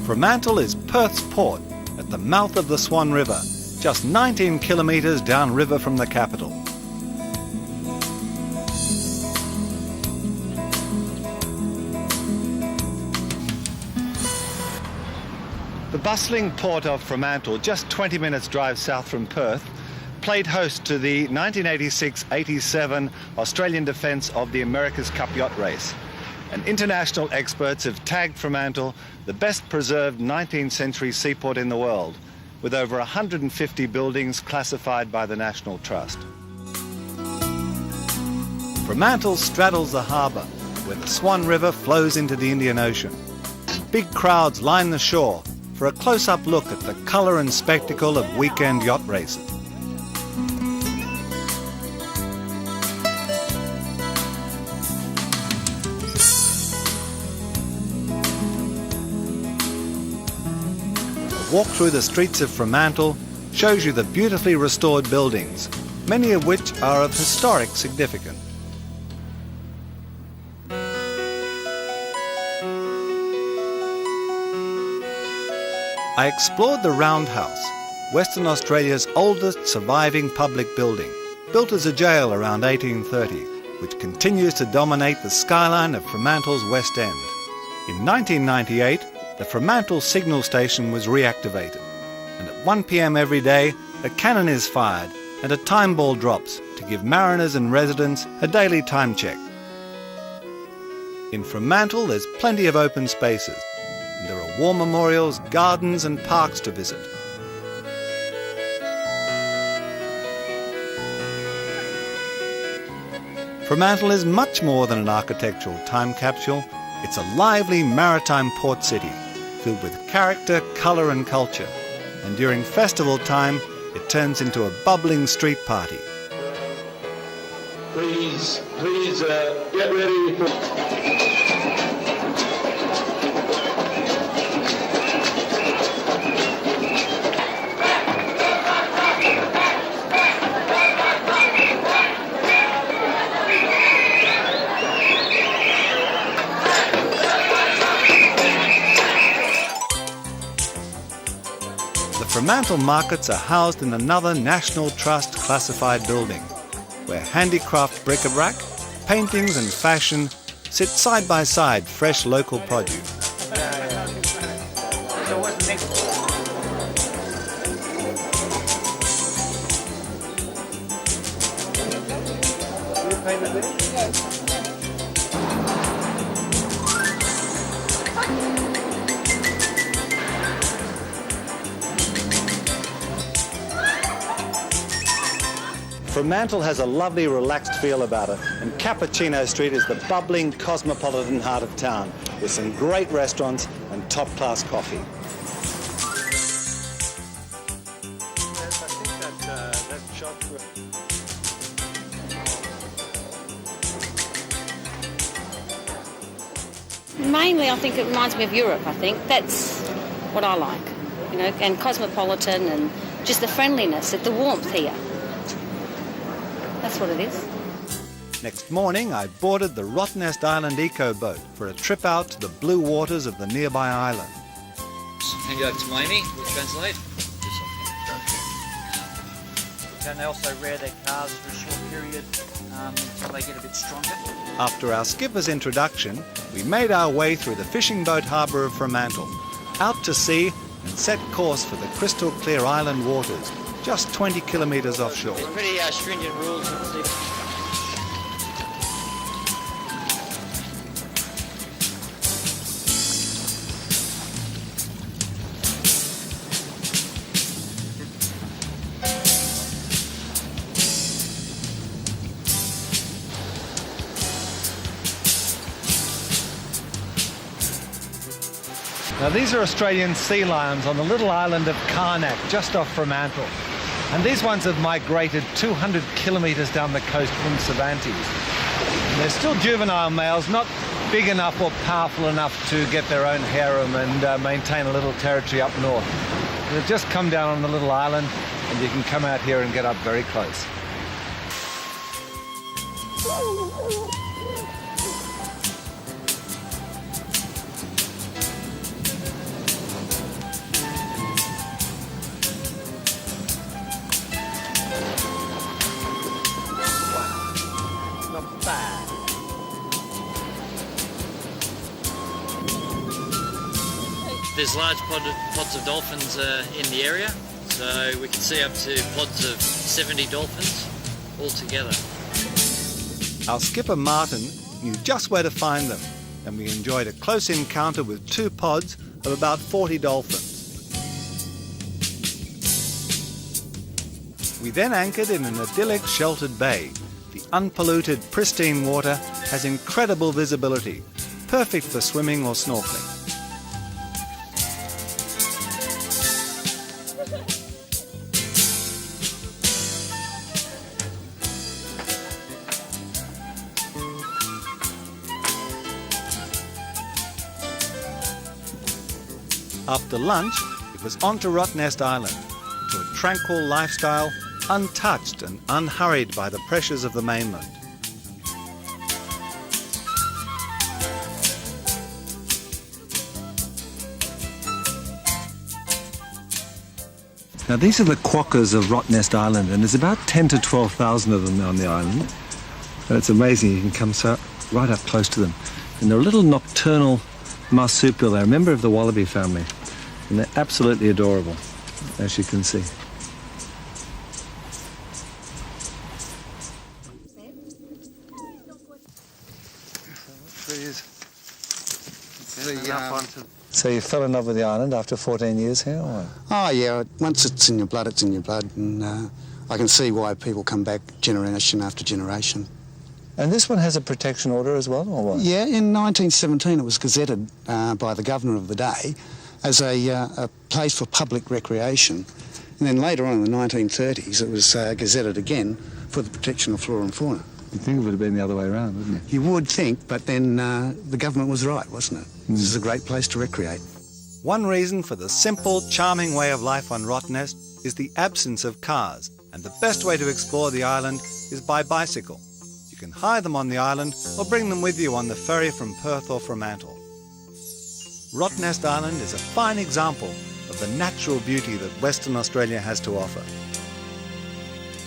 Fremantle is Perth's port at the mouth of the Swan River, just 19 kilometres downriver from the capital. The bustling port of Fremantle, just 20 minutes drive south from Perth, played host to the 1986-87 Australian defence of the America's Cup yacht race. And international experts have tagged Fremantle the best preserved 19th century seaport in the world, with over 150 buildings classified by the National Trust. Fremantle straddles the harbour, where the Swan River flows into the Indian Ocean. Big crowds line the shore for a close-up look at the colour and spectacle of weekend yacht races. A walk through the streets of Fremantle shows you the beautifully restored buildings, many of which are of historic significance. I explored the Roundhouse, Western Australia's oldest surviving public building, built as a jail around 1830, which continues to dominate the skyline of Fremantle's West End. In 1998, the Fremantle signal station was reactivated, and at 1 p.m. every day, a cannon is fired and a time ball drops to give mariners and residents a daily time check. In Fremantle, there's plenty of open spaces, and there are war memorials, gardens and parks to visit. Fremantle is much more than an architectural time capsule. It's a lively maritime port city, filled with character, colour and culture. And during festival time, it turns into a bubbling street party. Please get ready for... The Fremantle markets are housed in another National Trust classified building, where handicraft bric-a-brac, paintings and fashion sit side by side fresh local produce. Fremantle has a lovely, relaxed feel about it, and Cappuccino Street is the bubbling, cosmopolitan heart of town, with some great restaurants and top-class coffee. Mainly, I think it reminds me of Europe, I think. That's what I like, you know, and cosmopolitan and just the friendliness, the warmth here. That's what it is. Next morning, I boarded the Rottnest Island eco boat for a trip out to the blue waters of the nearby island. Hand you over to Amy, we'll translate. And they also rear their cars for a short period until they get a bit stronger. After our skipper's introduction, we made our way through the fishing boat harbour of Fremantle, out to sea and set course for the crystal clear island waters, just 20 kilometres offshore. There's pretty stringent rules. Now these are Australian sea lions on the little island of Karnak, just off Fremantle. And these ones have migrated 200 kilometres down the coast from Cervantes. And they're still juvenile males, not big enough or powerful enough to get their own harem and maintain a little territory up north. They've just come down on the little island, and you can come out here and get up very close. There's large pods of dolphins in the area, so we can see up to pods of 70 dolphins all together. Our skipper Martin knew just where to find them, and we enjoyed a close encounter with 2 pods of about 40 dolphins. We then anchored in an idyllic sheltered bay. The unpolluted, pristine water has incredible visibility, perfect for swimming or snorkeling. After lunch, it was on to Rottnest Island, to a tranquil lifestyle, untouched and unhurried by the pressures of the mainland. Now these are the quokkas of Rottnest Island, and there's about 10 to 12,000 of them on the island. And it's amazing, you can come right up close to them. And they're a little nocturnal marsupial. They're a member of the wallaby family, and they're absolutely adorable, as you can see. So you fell in love with the island after 14 years here, or what? Oh, yeah. Once it's in your blood, it's in your blood. And I can see why people come back generation after generation. And this one has a protection order as well, or what? Yeah, in 1917 it was gazetted by the governor of the day as a place for public recreation. And then later on in the 1930s it was gazetted again for the protection of flora and fauna. You'd think it would have been the other way around, wouldn't you? You would think, but then the government was right, wasn't it? This is a great place to recreate. One reason for the simple, charming way of life on Rottnest is the absence of cars, and the best way to explore the island is by bicycle. You can hire them on the island or bring them with you on the ferry from Perth or Fremantle. Rottnest Island is a fine example of the natural beauty that Western Australia has to offer.